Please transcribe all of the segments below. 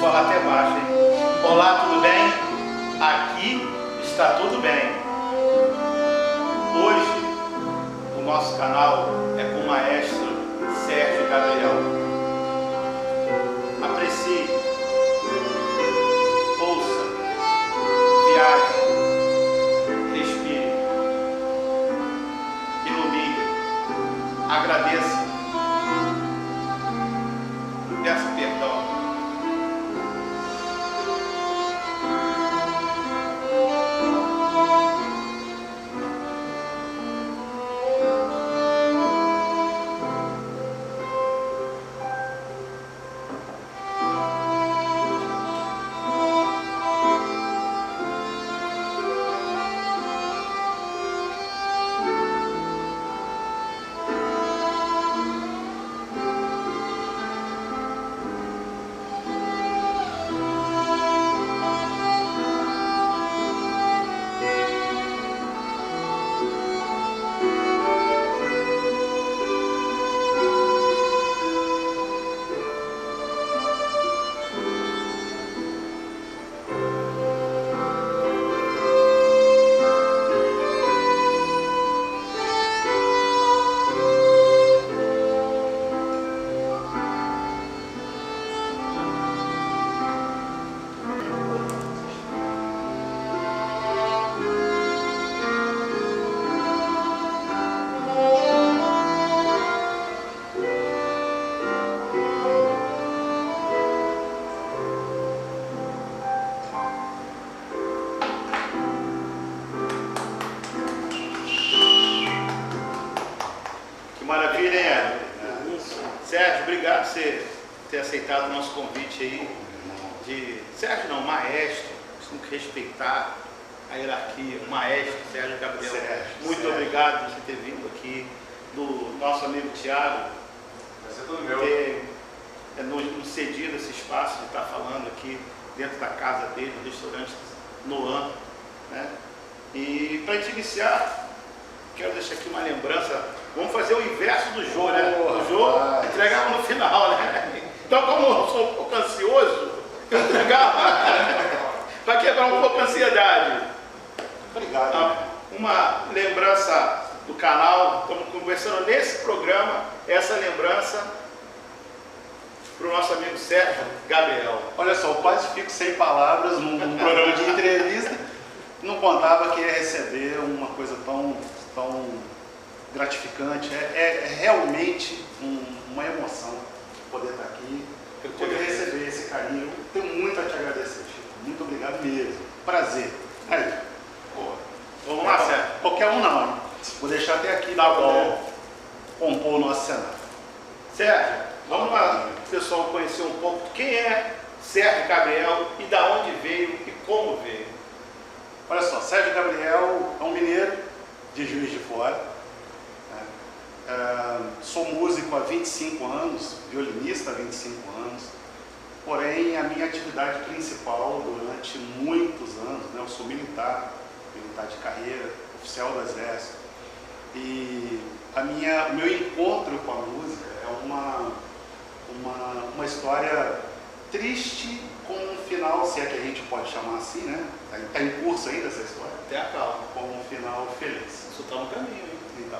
falar até baixo, hein? Olá, tudo bem? Aqui está tudo bem. Hoje, o nosso canal é com o maestro Sérgio Gabriel. Aprecie, ouça, viaje, respire, ilumine, agradeça, peça perdão. Maravilha, hein, Sérgio, obrigado por você ter aceitado o nosso convite aí. Sérgio não, maestro, temos que respeitar a hierarquia, o maestro Sérgio Gabriel. Muito obrigado por você ter vindo aqui, do nosso amigo Thiago, ter nos cedido esse espaço de estar falando aqui dentro da casa dele, no restaurante Noan, né? E para te iniciar, quero deixar aqui uma lembrança. Vamos fazer o inverso do jogo, né? O jogo entregava no final, né? Então, como eu sou um pouco ansioso, eu entregava para quebrar um pouco a ansiedade. Obrigado. Uma lembrança do canal, estamos conversando nesse programa, essa lembrança para o nosso amigo Sérgio Gabriel. Olha só, eu quase fico sem palavras num programa de entrevista. Não contava que ia receber uma coisa tão gratificante. É realmente uma emoção poder estar aqui, poder receber esse carinho. Eu tenho muito a te agradecer, Chico. Muito obrigado mesmo. Prazer. Aí. Vamos lá, Sérgio. Qualquer um não. Vou deixar até aqui Tá para bom. compor o nosso cenário. Sérgio, vamos lá, o pessoal conhecer um pouco quem é Sérgio Gabriel e da onde veio e como veio. Olha só, Sérgio Gabriel é um mineiro de Juiz de Fora. Sou músico há 25 anos, violinista há 25 anos, porém a minha atividade principal durante muitos anos, né, eu sou militar de carreira, oficial do Exército, e o meu encontro com a música é uma história triste com um final, se é que a gente pode chamar assim, né? Está em curso ainda essa história. Até a calma. Com um final feliz. Isso está no caminho, hein? Então.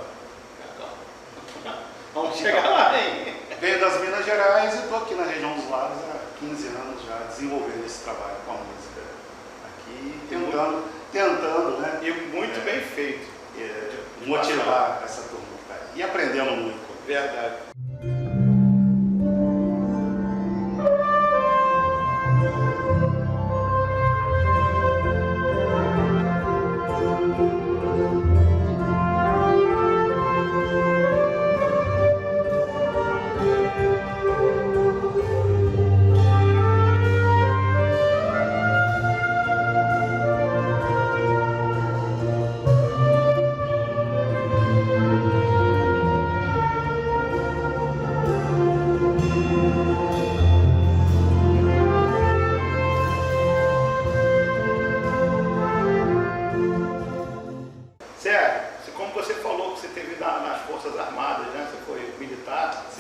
Vamos chegar lá, hein? Venho das Minas Gerais e estou aqui na região dos Lagos há 15 anos já desenvolvendo esse trabalho com a música. Aqui tentando, né? E muito bem feito. Motivar essa turma que está aí. E aprendendo muito. Verdade.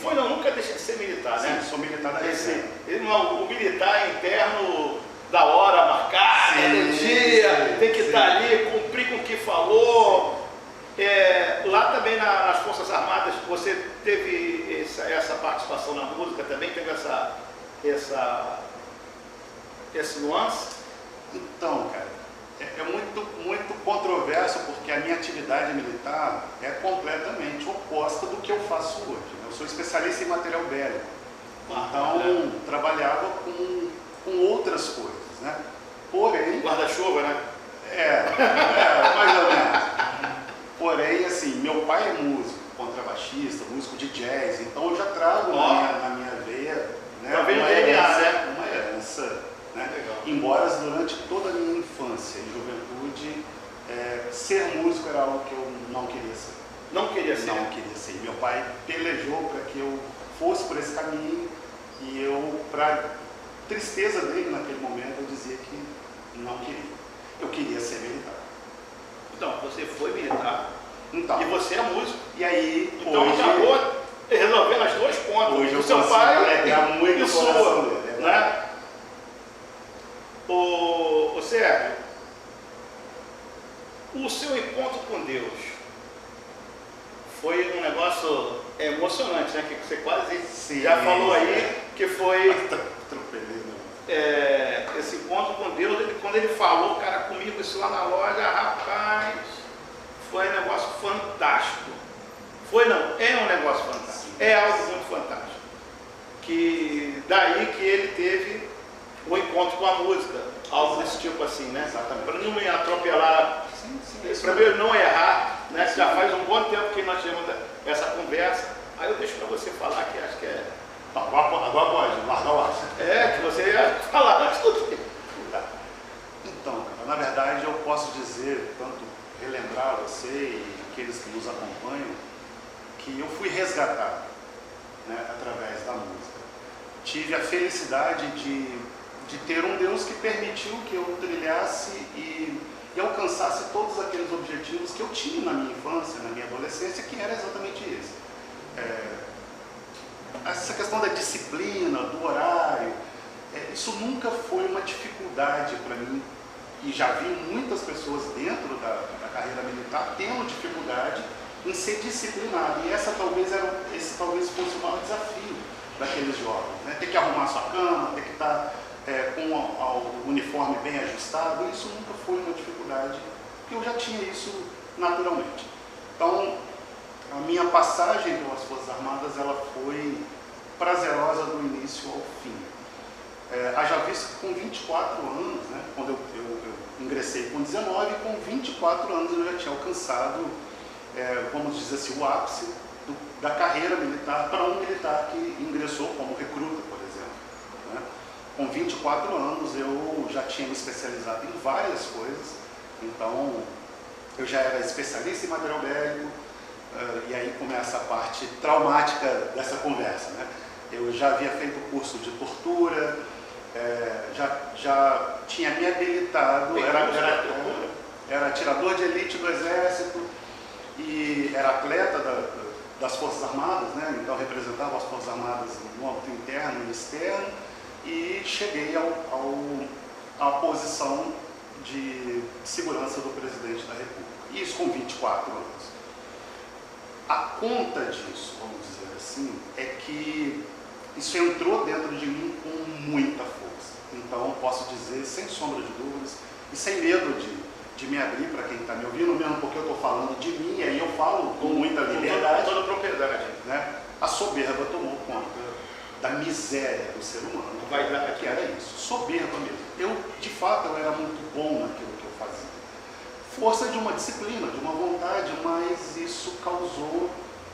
foi, não, nunca deixa de ser militar, né? Sim, sou militar da Esse, reserva. o militar interno da hora marcada, do dia, tem que estar ali, cumprir com o que falou. Lá também nas Forças Armadas, você teve essa participação na música também, teve esse nuance? Então, cara, é muito controverso, porque a minha atividade militar é completamente oposta do que eu faço hoje, né? Eu sou especialista em material bélico, então trabalhava com outras coisas, né? Porém... Guarda-chuva, né? Mais ou menos. Porém, assim, meu pai é músico, contrabaixista, músico de jazz, então eu já trago na minha veia, né, uma herança, né? Embora durante toda a minha infância e juventude, ser músico era algo que eu não queria ser. Não queria ser? Não queria ser. Meu pai pelejou para que eu fosse por esse caminho e eu, para tristeza dele naquele momento, eu dizia que não queria. Eu queria ser militar. Então, você foi militar então, e você é músico. E aí, então hoje, acabou resolvendo as duas pontas. Hoje eu seu consigo pai alegrar muito o coração dele, né? O Sérgio, o seu encontro com Deus foi um negócio emocionante, né? Que você quase já falou aí, que foi esse encontro com Deus. Quando ele falou, cara, comigo isso lá na loja, rapaz, foi um negócio fantástico. Foi não, é um negócio fantástico, é algo muito fantástico. Que daí que ele teve o encontro com a música, algo desse tipo assim, né? Exatamente. Para não me atropelar, para eu não errar, né? Já faz um bom tempo que nós tivemos essa conversa. Aí eu deixo para você falar, que acho que é... Agora pode, larga o ar. Que você ia falar antes do tempo. Então, cara, na verdade eu posso dizer, tanto relembrar você e aqueles que nos acompanham, que eu fui resgatado, né, através da música. Tive a felicidade de ter um Deus que permitiu que eu trilhasse e alcançasse todos aqueles objetivos que eu tinha na minha infância, na minha adolescência, que era exatamente esse. Essa questão da disciplina, do horário, isso nunca foi uma dificuldade para mim, e já vi muitas pessoas dentro da carreira militar tendo dificuldade em ser disciplinado, e esse talvez fosse o maior desafio daqueles jovens, né? Ter que arrumar sua cama, ter que estar com o uniforme bem ajustado. Isso nunca foi uma dificuldade, porque eu já tinha isso naturalmente. Então, a minha passagem pelas Forças Armadas, ela foi prazerosa do início ao fim. Haja visto que com 24 anos, né, quando eu ingressei com 19, com 24 anos eu já tinha alcançado, vamos dizer assim, o ápice da carreira militar para um militar que ingressou como recruta, por exemplo, né? Com 24 anos eu já tinha me especializado em várias coisas, então eu já era especialista em material bélico, e aí começa a parte traumática dessa conversa, né? Eu já havia feito curso de tortura, já tinha me habilitado, era atirador de elite do Exército e era atleta das Forças Armadas, né? Então representava as Forças Armadas no âmbito interno e externo, e cheguei à posição de segurança do presidente da República, isso com 24 anos. A conta disso, vamos dizer assim, é que isso entrou dentro de mim com muita força. Então, posso dizer, sem sombra de dúvidas, e sem medo de me abrir para quem está me ouvindo, mesmo porque eu estou falando de mim, e aí eu falo com muita liberdade. Toda propriedade. Né? A soberba tomou conta da miséria do ser humano, que era isso, soberba mesmo. De fato, eu era muito bom naquilo que eu fazia. Força de uma disciplina, de uma vontade, mas isso causou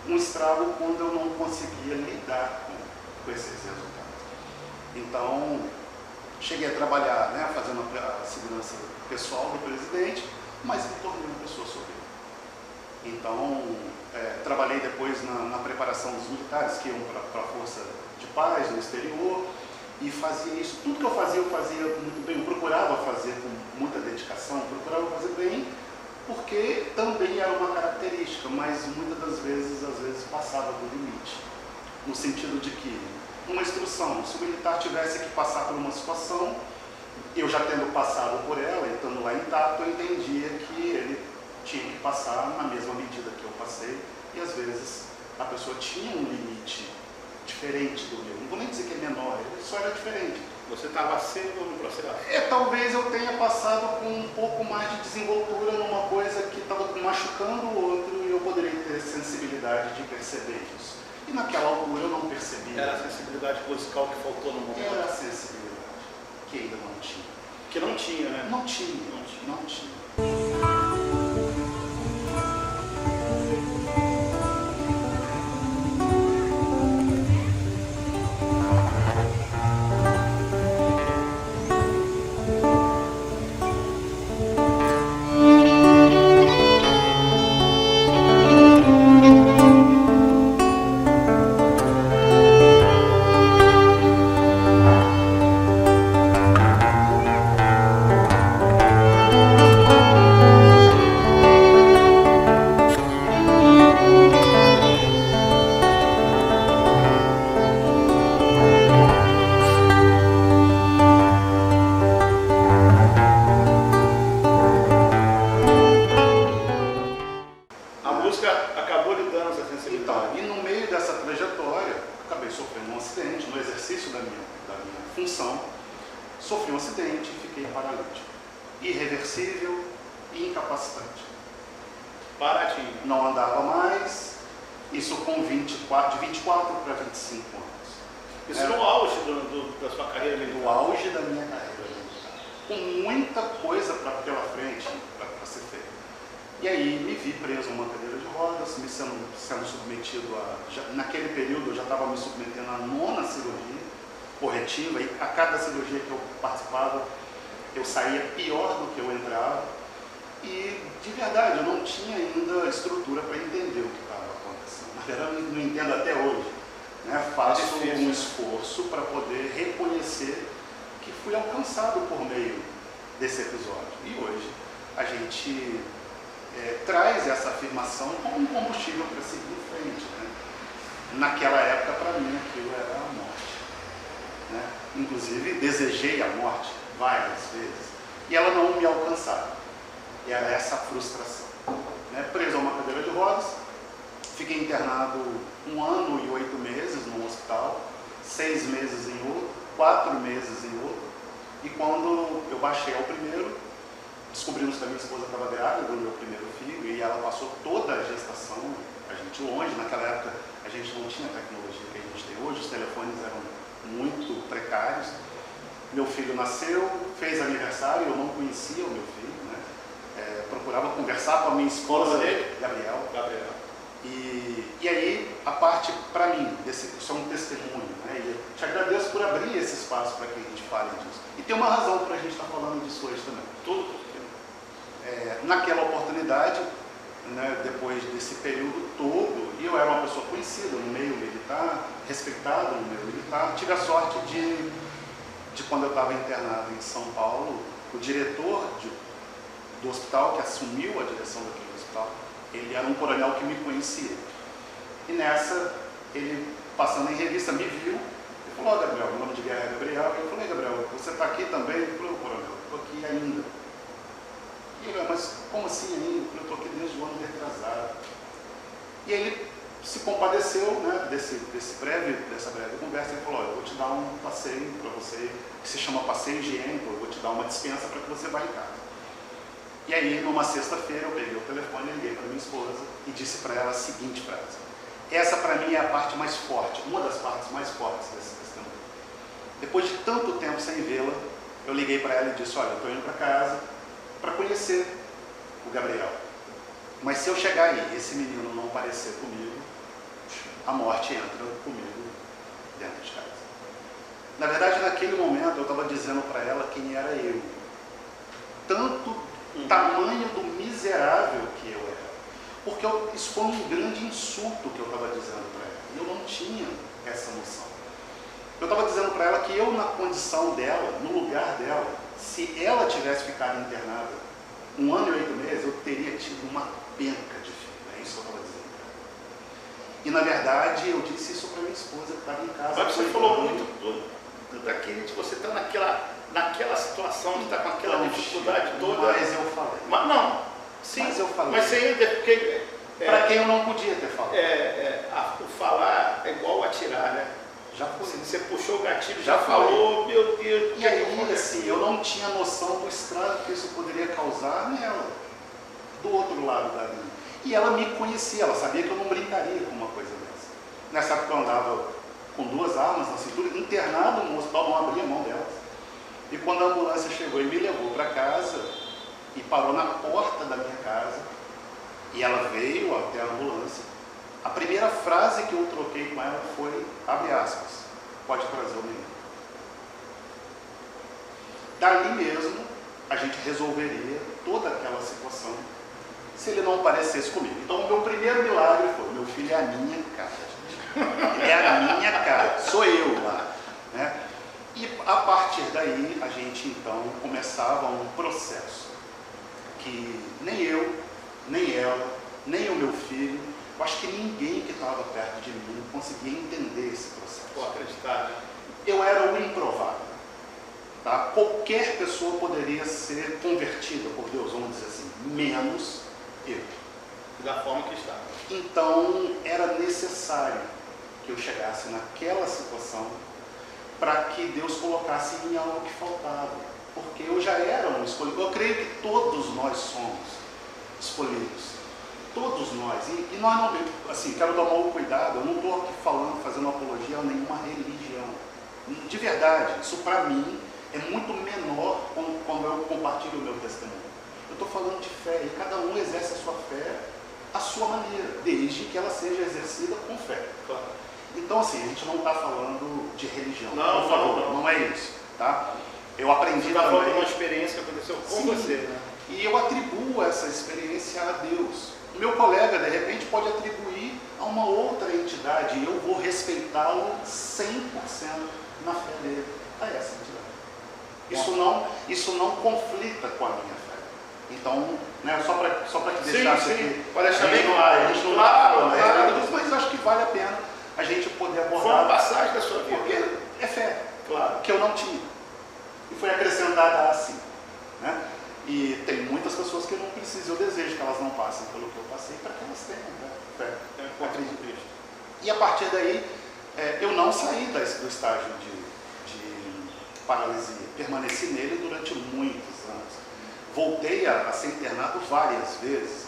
um estrago quando eu não conseguia lidar com esses resultados. Então, cheguei a trabalhar, né, fazendo a segurança pessoal do presidente, mas me tornei uma pessoa soberba. Então, trabalhei depois na preparação dos militares que iam para a Força de Paz no exterior, e fazia isso. Tudo que eu fazia muito bem, eu procurava fazer com muita dedicação, procurava fazer bem, porque também era uma característica, mas muitas das vezes, passava do limite. no sentido de que, uma instrução, se o militar tivesse que passar por uma situação, eu já tendo passado por ela, e estando lá intacto, eu entendia que ele tinha que passar na mesma medida que eu passei, e às vezes a pessoa tinha um limite diferente do meu. Não vou nem dizer que é menor, ele só era diferente. Você estava cedo no processo? Talvez eu tenha passado com um pouco mais de desenvoltura numa coisa que estava machucando o outro e eu poderia ter sensibilidade de perceber isso. E naquela altura eu não percebi. Era a sensibilidade musical que faltou no momento? Era a sensibilidade, que ainda não tinha. Que não tinha, né? Não tinha. Então, e no meio dessa trajetória, acabei sofrendo um acidente no exercício da minha função, sofri um acidente e fiquei paralítico, irreversível e incapacitante. Paradinho. Não andava mais, isso com de 24 para 25 anos. Isso no auge da sua carreira militar? No auge da minha carreira militar. Com muita coisa pela frente para ser feita. E aí me vi preso a uma cadeira de rodas, me sendo submetido naquele período eu já estava me submetendo à 9ª cirurgia corretiva, e a cada cirurgia que eu participava, eu saía pior do que eu entrava. E, de verdade, eu não tinha ainda estrutura para entender o que estava acontecendo. Na verdade, eu não entendo até hoje. Né? Faço um esforço para poder reconhecer que fui alcançado por meio desse episódio. E hoje a gente traz essa afirmação como um combustível para seguir em frente. Né? Naquela época, para mim, aquilo era a morte. Né? Inclusive, desejei a morte várias vezes e ela não me alcançava. E era essa frustração. Né? Preso a uma cadeira de rodas, fiquei internado 1 ano e 8 meses num hospital, 6 meses em outro, 4 meses em outro, e quando eu baixei ao primeiro, descobrimos que a minha esposa estava grávida do meu primeiro filho, e ela passou toda a gestação, a gente longe, naquela época a gente não tinha a tecnologia que a gente tem hoje, os telefones eram muito precários. Meu filho nasceu, fez aniversário, eu não conhecia o meu filho, né? Procurava conversar com a minha esposa, Gabriel. E aí, a parte, para mim, isso é um testemunho, né? E eu te agradeço por abrir esse espaço para que a gente fale disso. E tem uma razão para a gente estar falando disso hoje também. Tudo. Naquela oportunidade, né, depois desse período todo, e eu era uma pessoa conhecida no meio militar, respeitada no meio militar, tive a sorte de quando eu estava internado em São Paulo, o diretor do hospital, que assumiu a direção daquele hospital, ele era um coronel que me conhecia. E nessa, ele passando em revista, me viu e falou: Gabriel, meu nome de guerra é Gabriel. Eu falei: Gabriel, você está aqui também? Ele falou: coronel, estou aqui ainda. E ele: mas como assim ainda? Eu estou aqui desde o ano retrasado. E ele se compadeceu, né, dessa breve conversa. Ele falou: eu vou te dar um passeio para você, que se chama passeio higiênico, eu vou te dar uma dispensa para que você vá em casa. E aí, numa sexta-feira, eu peguei o telefone, liguei para minha esposa e disse para ela a seguinte frase. Essa, para mim, é a parte mais forte, uma das partes mais fortes desse testemunho. Depois de tanto tempo sem vê-la, eu liguei para ela e disse: olha, eu estou indo para casa para conhecer o Gabriel. Mas se eu chegar aí e esse menino não aparecer comigo, a morte entra comigo dentro de casa. Na verdade, naquele momento, eu estava dizendo para ela quem era eu. Tanto tamanho do miserável que eu era. Porque isso foi um grande insulto que eu estava dizendo para ela. E eu não tinha essa noção. Eu estava dizendo para ela que eu, na condição dela, no lugar dela, se ela tivesse ficado internada 1 ano e 8 meses, eu teria tido uma penca de filho. É isso que eu estava dizendo para ela. E na verdade eu disse isso para minha esposa que estava em casa. Mas você falou muito daquele de você estar naquela situação, de estar com aquela dificuldade toda. Mas eu falei. Mas não, sim, Mas eu falei. Mas você ainda, porque para quem eu não podia ter falado. O falar é igual atirar, né? Já foi. Você puxou o gatilho, Já falou, meu Deus. E aí, assim, eu não tinha noção do estrago que isso poderia causar nela, do outro lado da linha. E ela me conhecia, ela sabia que eu não brincaria com uma coisa dessa. Nessa época eu andava com 2 armas na cintura, internado no hospital, não abria a mão delas. E quando a ambulância chegou e me levou para casa, e parou na porta da minha casa, e ela veio até a ambulância, a primeira frase que eu troquei com ela foi, abre aspas, pode trazer o menino. Dali mesmo, a gente resolveria toda aquela situação, se ele não aparecesse comigo. Então, o meu primeiro milagre foi, meu filho é a minha cara, gente. Ele é a minha cara, sou eu lá. Né? E a partir daí, a gente então começava um processo que nem eu, nem ela, nem o meu filho, eu acho que ninguém que estava perto de mim conseguia entender esse processo. Pô, acreditar, né? Eu era o improvável. Tá? Qualquer pessoa poderia ser convertida por Deus, vamos dizer assim, menos eu. Da forma que estava. Então, era necessário que eu chegasse naquela situação para que Deus colocasse em mim algo que faltava. Porque eu já era um escolhido. Eu creio que todos nós somos escolhidos. Todos nós. E nós não, assim, quero tomar o cuidado, eu não estou aqui falando, fazendo apologia a nenhuma religião. De verdade, isso para mim é muito menor quando eu compartilho o meu testemunho. Eu estou falando de fé, e cada um exerce a sua fé à sua maneira, desde que ela seja exercida com fé. Claro. Então, assim, a gente não está falando de religião. Não, por favor, não. não é isso. Tá? Eu aprendi você está também. falando de uma experiência que aconteceu com Sim, você, né? E eu atribuo essa experiência a Deus. O meu colega, de repente, pode atribuir a uma outra entidade, e eu vou respeitá-lo 100% na fé dele, a essa entidade. Isso não conflita com a minha fé. Então, né, só para que deixasse aqui, para deixar bem claro, a gente não claro, mas eu acho que vale a pena a gente poder abordar. Foi uma passagem da sua vida. Porque é fé, claro, que eu não tinha. E foi acrescentada assim. Né? E tem muitas pessoas que não precisam, eu desejo que elas não passem pelo que eu passei, para que elas tenham, né? Fé. Acredito em Cristo. E a partir daí, eu não saí do estágio de paralisia, permaneci nele durante muitos anos. Voltei a ser internado várias vezes,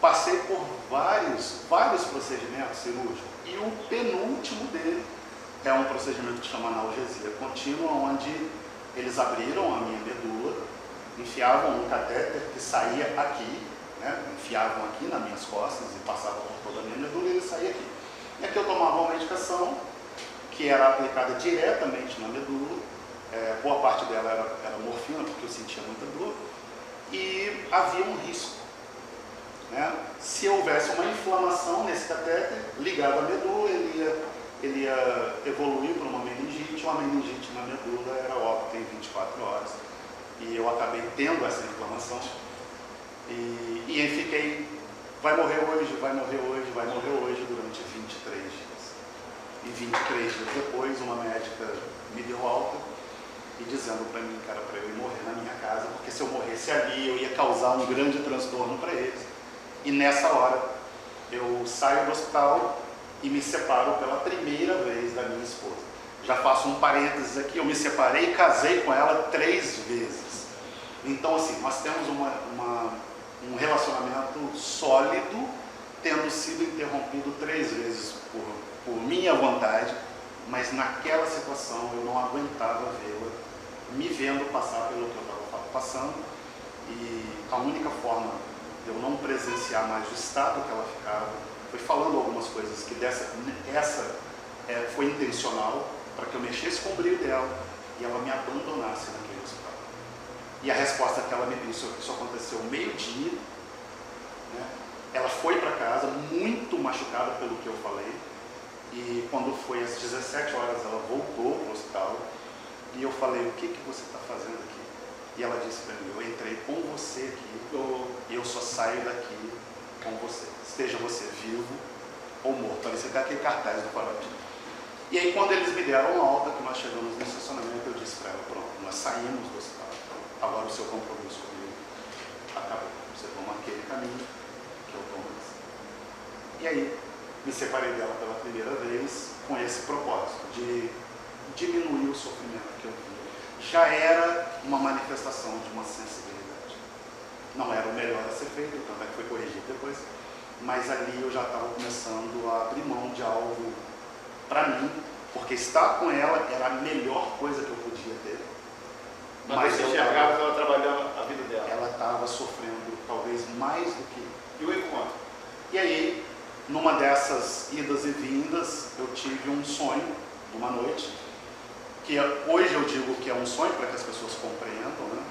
passei por vários procedimentos cirúrgicos, e o penúltimo dele é um procedimento que chama analgesia contínua, onde eles abriram a minha medula, enfiavam um catéter que saía aqui, né? Enfiavam aqui nas minhas costas e passavam por toda a minha medula e ele saía aqui. E aqui eu tomava uma medicação que era aplicada diretamente na medula, boa parte dela era morfina, porque eu sentia muita dor, e havia um risco. Né? Se houvesse uma inflamação nesse catéter ligado à medula, ele ia evoluir para uma meningite na medula era óbito em 24 horas. E eu acabei tendo essa inflamação e aí fiquei, vai morrer hoje durante 23 dias. E 23 dias depois, uma médica me deu alta e dizendo para mim que era para eu ir morrer na minha casa, porque se eu morresse ali eu ia causar um grande transtorno para eles. E nessa hora eu saio do hospital e me separo pela primeira vez da minha esposa. Já faço um parênteses aqui, eu me separei e casei com ela 3 vezes. Então, assim, nós temos um relacionamento sólido, tendo sido interrompido 3 vezes por minha vontade, mas naquela situação eu não aguentava vê-la, me vendo passar pelo que eu estava passando, e a única forma de eu não presenciar mais o estado que ela ficava foi falando algumas coisas que foi intencional, para que eu mexesse com o brilho dela e ela me abandonasse naquele hospital. E a resposta que ela me deu, isso aconteceu meio-dia, né? Ela foi para casa muito machucada pelo que eu falei, e quando foi às 17 horas ela voltou para o hospital, e eu falei, o que você está fazendo aqui? E ela disse para mim, eu entrei com você aqui, e eu só saio daqui com você. Esteja você vivo ou morto, parecia até aquele cartaz do Farote. E aí quando eles me deram alta, que nós chegamos no estacionamento, eu disse para ela, pronto, nós saímos do hospital, agora o seu compromisso comigo acabou, você toma aquele caminho que eu tomo esse. E aí me separei dela pela primeira vez com esse propósito, de diminuir o sofrimento que eu via. Já era uma manifestação de uma sensibilidade. Não era o melhor a ser feito, tanto é que foi corrigido depois, mas ali eu já estava começando a abrir mão de algo para mim, porque estar com ela era a melhor coisa que eu podia ter. Mas você enxergava que ela trabalhava a vida dela. Ela estava sofrendo talvez mais do que E o encontro? E aí, numa dessas idas e vindas, eu tive um sonho, numa noite, que hoje eu digo que é um sonho para que as pessoas compreendam, né?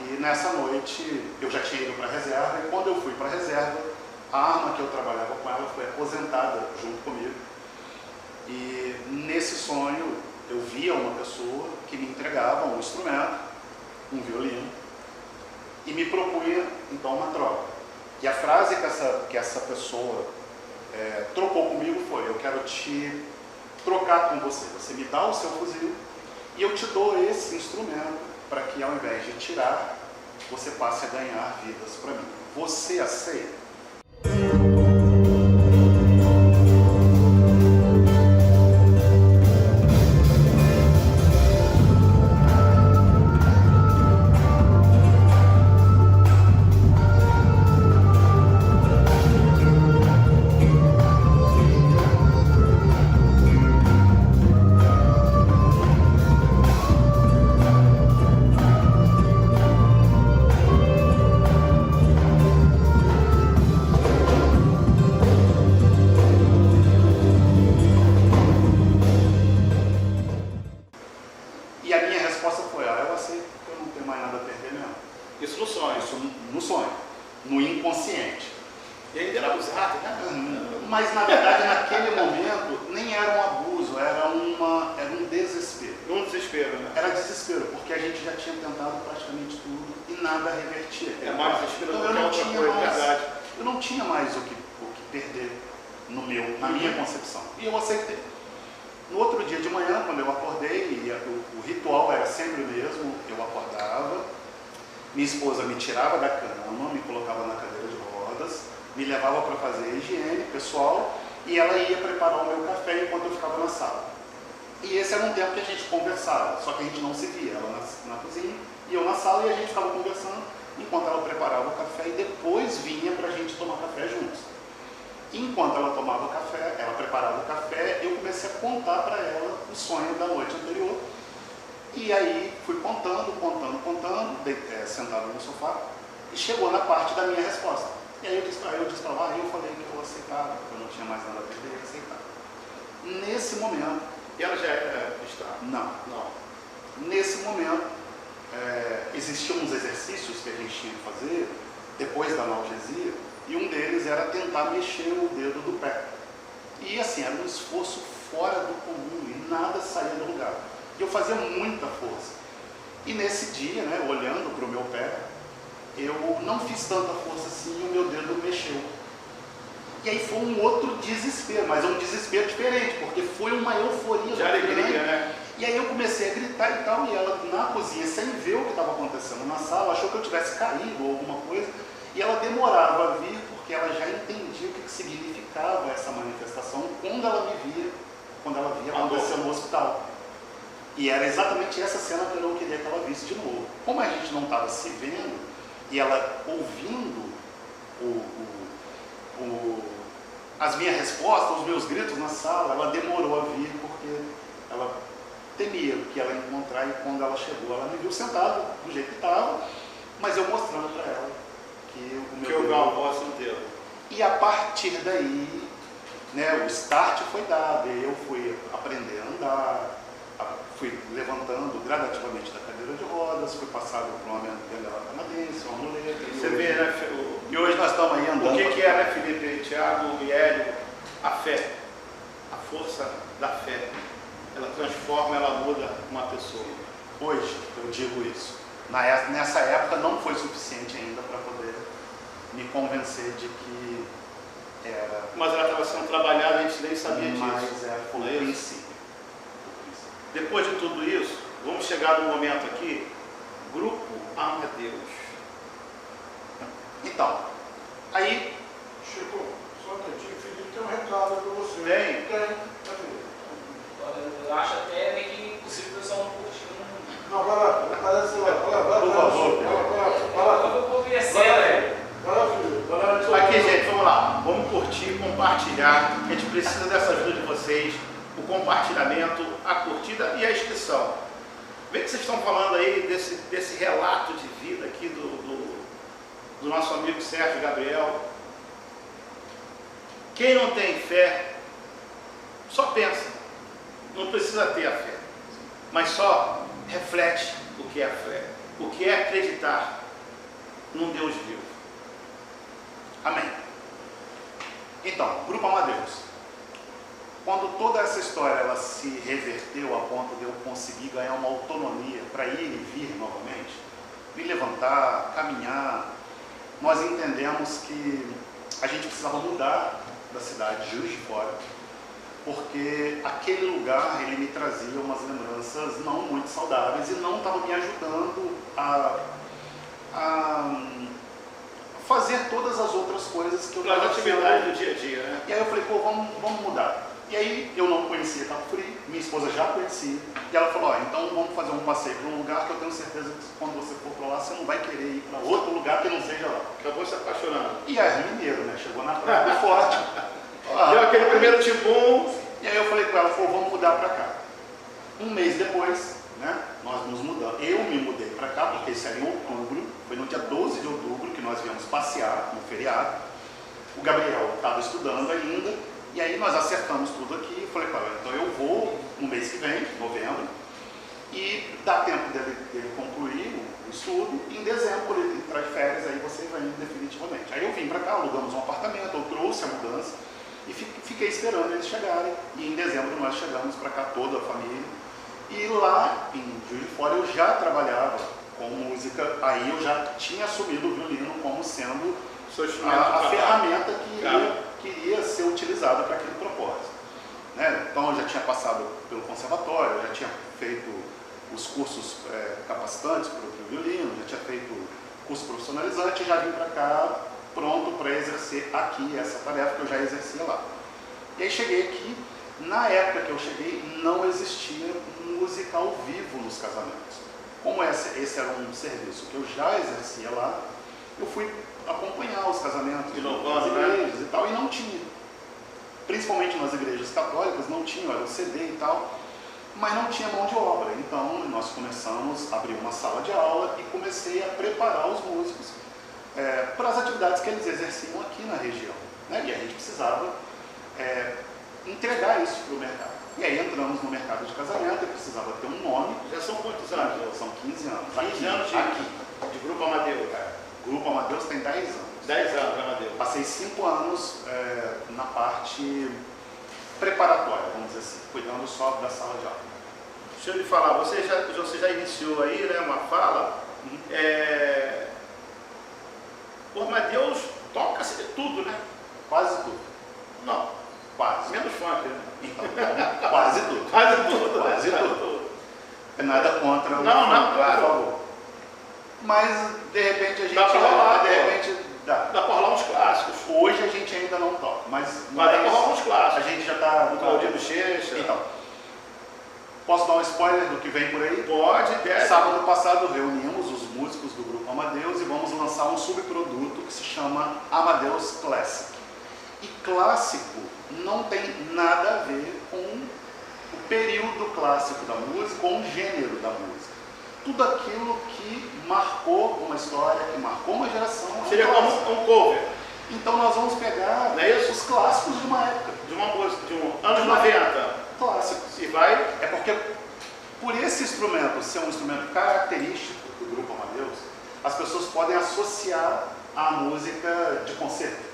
E nessa noite eu já tinha ido para a reserva, e quando eu fui para a reserva, a arma que eu trabalhava com ela foi aposentada junto comigo. E nesse sonho eu via uma pessoa que me entregava um instrumento, um violino, e me propunha então uma troca. E a frase que essa pessoa trocou comigo foi: eu quero te trocar com você, você me dá o seu fuzil e eu te dou esse instrumento para que ao invés de tirar, você passe a ganhar vidas para mim. Você aceita? E a minha resposta foi: eu aceito, porque eu não tenho mais nada a perder mesmo. Isso no sonho. Isso no sonho, no inconsciente. E ainda era abusado, né? Mas na verdade naquele momento nem era um abuso, era um desespero. Um desespero, né? Era desespero, porque a gente já tinha tentado praticamente tudo e nada revertia. É mais desespero Então do eu que não outra tinha coisa, mais, verdade. eu não tinha mais o que perder na minha concepção. E eu aceitei. No outro dia de manhã, quando eu acordei, o ritual era sempre o mesmo: eu acordava, minha esposa me tirava da cama, me colocava na cadeira de rodas, me levava para fazer a higiene pessoal e ela ia preparar o meu café enquanto eu ficava na sala. E esse era um tempo que a gente conversava, só que a gente não se via, ela na cozinha e eu na sala, e a gente ficava conversando enquanto ela preparava o café e depois vinha para a gente tomar café juntos. Enquanto ela tomava café, ela preparava o café, eu comecei a contar para ela o sonho da noite anterior. E aí fui contando, sentado no sofá, e chegou na parte da minha resposta. E aí eu disse para ela, eu falei que eu aceitava, que eu não tinha mais nada a perder, eu aceitava. Nesse momento... E ela já era cristã? Não. Nesse momento, existiam uns exercícios que a gente tinha que fazer depois da analgesia, e um deles era tentar mexer o dedo do pé. E assim, era um esforço fora do comum, e nada saía do lugar. E eu fazia muita força. E nesse dia, né, olhando para o meu pé, eu não fiz tanta força assim e o meu dedo mexeu. E aí foi um outro desespero, mas é um desespero diferente, porque foi uma euforia de alegria, né? E aí eu comecei a gritar e tal, e ela na cozinha, sem ver o que estava acontecendo na sala, achou que eu tivesse caído ou alguma coisa, e ela demorava a vir, porque ela já entendia o que significava essa manifestação quando ela me via, quando ela via acontecer no hospital. E era exatamente essa cena que eu não queria que ela visse de novo. Como a gente não estava se vendo, e ela ouvindo as minhas respostas, os meus gritos na sala, ela demorou a vir, porque ela temia que ela ia encontrar, e quando ela chegou, ela me viu sentado do jeito que estava, mas eu mostrando para ela que o meu dedo. E a partir daí, né, o start foi dado, e eu fui aprender a andar, fui levantando gradativamente da cadeira de rodas, fui passado por uma vela canadense, uma muleta. Você vê, né? E hoje nós estamos aí andando. O que é, né, Felipe, Tiago e Hélio? A fé. A força da fé. Ela transforma, ela muda uma pessoa. Hoje, eu digo isso. Nessa época não foi suficiente ainda para poder me convencer de que era... Mas ela estava sendo trabalhada, a gente nem sabia disso. Mas foi o princípio. Depois de tudo isso, vamos chegar no momento aqui, Grupo Amadeus. Então, aí... Chico, só um minutinho, o Felipe tem um recado para você. Tem? Cadê? Eu acho até meio que impossível o pessoal não curtir. Não, vai lá, parece lá, vai lá, Por favor. vai lá. Eu vou ouvir a cena, velho. Vai lá, Felipe, vai lá. Aqui, gente, vamos lá. Vamos curtir, compartilhar. A gente precisa dessa ajuda de vocês. O compartilhamento, a curtida e a inscrição. Vê que vocês estão falando aí desse relato de vida aqui do nosso amigo Sérgio Gabriel. Quem não tem fé, só pensa. Não precisa ter a fé. Mas só reflete o que é a fé. O que é acreditar num Deus vivo. Amém. Então, Grupo Amadeus. Quando toda essa história ela se reverteu a ponto de eu conseguir ganhar uma autonomia para ir e vir novamente, me levantar, caminhar, nós entendemos que a gente precisava mudar da cidade de Juiz de Fora, porque aquele lugar ele me trazia umas lembranças não muito saudáveis e não estava me ajudando a fazer todas as outras coisas que eu As estava atividades do dia a dia, né? E aí eu falei, pô, vamos mudar. E aí eu não conhecia Cabo Frio, minha esposa já conhecia, e ela falou, então vamos fazer um passeio para um lugar que eu tenho certeza que quando você for para lá, você não vai querer ir para outro lugar que não seja lá. Acabou se apaixonando. E aí mineiro, né? Chegou na praia do Forte. Deu aquele primeiro tibum. E aí eu falei com ela, vamos mudar para cá. Um mês depois, né, nós nos mudamos. Eu me mudei para cá, porque isso era em outubro, foi no dia 12 de outubro que nós viemos passear no feriado. O Gabriel estava estudando ainda, e aí nós acertamos tudo aqui. Falei para ela, então eu vou no mês que vem, novembro, e dá tempo dele concluir o estudo, e em dezembro ele entrar de férias, aí você vai indo definitivamente. Aí eu vim para cá, alugamos um apartamento, eu trouxe a mudança, e fiquei esperando eles chegarem, e em dezembro nós chegamos para cá, toda a família, e lá em Juiz de Fora eu já trabalhava com música, aí eu já tinha assumido o violino como sendo a ferramenta que iria ser utilizada para aquele propósito. Né? Então eu já tinha passado pelo conservatório, eu já tinha feito os cursos capacitantes para o violino, já tinha feito curso profissionalizante e já vim para cá pronto para exercer aqui essa tarefa que eu já exercia lá. E aí cheguei aqui, na época que eu cheguei não existia música ao vivo nos casamentos. Como esse era um serviço que eu já exercia lá, eu fui acompanhar os casamentos de das igrejas e tal, e não tinha. Principalmente nas igrejas católicas não tinha, era o CD e tal, mas não tinha mão de obra. Então nós começamos a abrir uma sala de aula e comecei a preparar os músicos para as atividades que eles exerciam aqui na região. Né? E a gente precisava entregar isso para o mercado. E aí entramos no mercado de casamento e precisava ter um nome. Já são quantos anos? São 15 anos. 15 anos de Grupo Amadeus. O Grupo Amadeus tem 10 anos. 10 anos, Amadeus. Passei 5 anos na parte preparatória, vamos dizer assim, cuidando só da sala de aula. Deixa eu lhe falar, você já iniciou aí, né, uma fala. O Amadeus toca-se de tudo, né? Quase tudo. Não, Quase. menos funk, né? Então, quase tudo. Quase tudo. Quase tudo. É nada contra o Não, funk, claro. por favor. Mas, de repente, a gente... Dá pra rolar, de repente, dá. Dá pra rolar uns clássicos. Hoje a gente ainda não toca, mas Mas dá pra rolar uns a clássicos. gente já está... O Claudinho Bochecha. Então, posso dar um spoiler do que vem por aí? Pode, deve. Sábado passado reunimos os músicos do Grupo Amadeus e vamos lançar um subproduto que se chama Amadeus Classic. E clássico não tem nada a ver com o período clássico da música, com o gênero da música. Tudo aquilo que marcou uma história, que marcou uma geração. Seria como um cover. Então nós vamos pegar Não é isso? os clássicos de uma época. De uma música, de um anos 90. Clássicos. E vai. É porque, por esse instrumento ser um instrumento característico do Grupo Amadeus, as pessoas podem associar à música de concerto.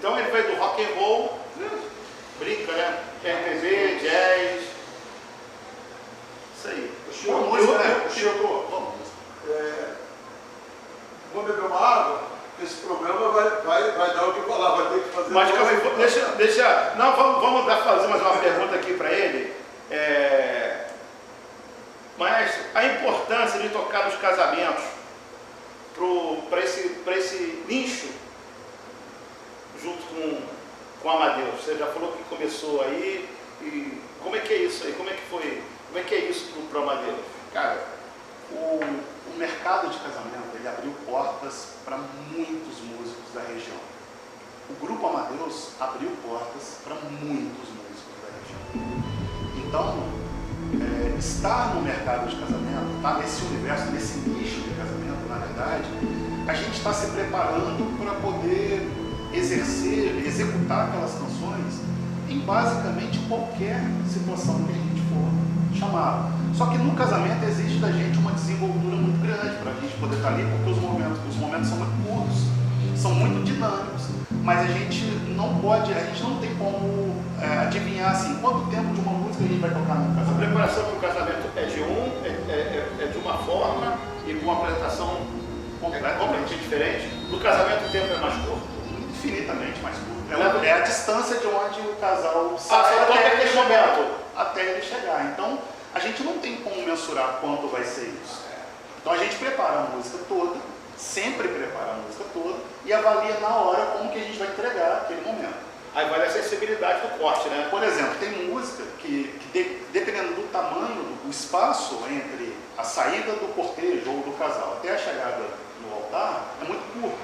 Então ele veio do rock and roll, brinca, né? MPB, jazz. Isso aí. Chico, Boa música, né? Chico, vou beber uma água, esse programa vai dar o que falar, vai ter que fazer. Mas calma aí, deixa. Não, vamos fazer mais uma pergunta aqui para ele. Maestro, a importância de tocar nos casamentos para esse nicho junto com o Amadeus. Você já falou que começou aí, e como é que é isso aí? Como é que foi? Como é que é isso para o Amadeus? Cara, o mercado de casamento, ele abriu portas para muitos músicos da região. O Grupo Amadeus abriu portas para muitos músicos da região. Então, estar no mercado de casamento, estar nesse universo, nesse nicho de casamento, na verdade, a gente está se preparando para poder executar aquelas canções em basicamente qualquer situação que a gente for chamado. Só que no casamento exige da gente uma desenvoltura muito grande para a gente poder estar ali, porque os momentos são muito curtos, são muito dinâmicos, mas a gente não tem como adivinhar assim, quanto tempo de uma música a gente vai tocar no A casamento. preparação para o casamento é de uma forma e com uma apresentação completamente diferente. No casamento o tempo é mais curto. Infinitamente mais curto. É a distância de onde o casal Só toca aquele momento. até ele chegar. Então, a gente não tem como mensurar quanto vai ser isso. Então, a gente prepara a música toda, sempre prepara a música toda e avalia na hora como que a gente vai entregar aquele momento. Aí vai a sensibilidade do corte, né? Por exemplo, tem música que dependendo do tamanho, do espaço entre a saída do cortejo ou do casal até a chegada no altar, é muito curto.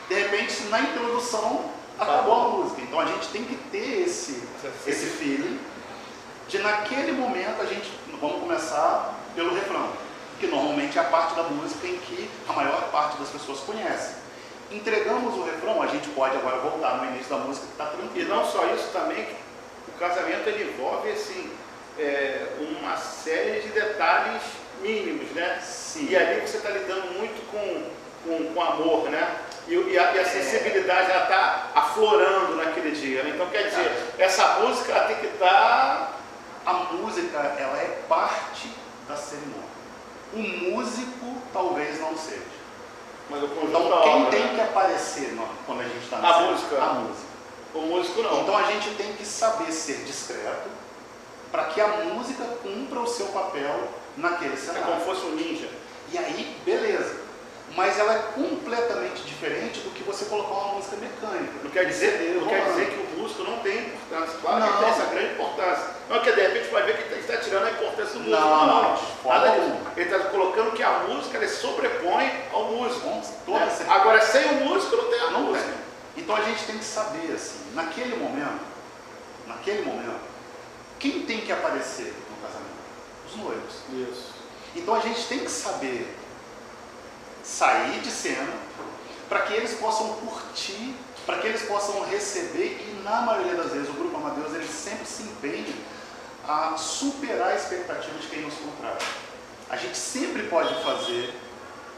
De repente, na introdução, acabou a música. Então, a gente tem que ter esse feeling de naquele momento vamos começar pelo refrão, que normalmente é a parte da música em que a maior parte das pessoas conhece. Entregamos o refrão, a gente pode agora voltar no início da música que está tranquilo. E não só isso também, o casamento ele envolve assim, uma série de detalhes mínimos, né? Sim. E ali você está lidando muito com amor, né? E a sensibilidade ela está aflorando naquele dia, né? Então quer dizer, essa música ela tem que estar... A música, ela é parte da cerimônia. O músico talvez não seja. Mas o conjunto Então, da quem obra, tem né? que aparecer quando a gente está na A cerimônia? música. A música. O músico não. Então, a gente tem que saber ser discreto para que a música cumpra o seu papel naquele É cenário. como se fosse um ninja. E aí, beleza. Mas ela é completamente diferente do que você colocar uma música mecânica. Não quer dizer que o músico não tem importância. Claro que Não. tem essa grande importância. Não é que de repente vai ver que ele está tirando a importância do músico. Não, de forma Nada disso. alguma. Ele está colocando que a música ele sobrepõe ao músico. Com toda né? certeza. Agora, sem o músico não tem a Não música. tem. Então a gente tem que saber, assim, naquele momento, quem tem que aparecer no casamento? Os noivos. Isso. Então a gente tem que saber sair de cena para que eles possam curtir, para que eles possam receber e na maioria das vezes o Grupo Amadeus ele sempre se empenha a superar a expectativa de quem nos contrata. A gente sempre pode fazer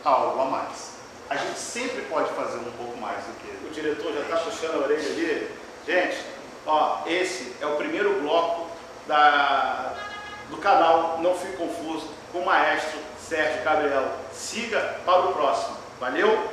algo a mais. A gente sempre pode fazer um pouco mais do que... O diretor já está puxando a orelha ali. Gente, ó, esse é o primeiro bloco do canal Não Fique Confuso com o maestro Sérgio Gabriel. Siga para o próximo. Valeu?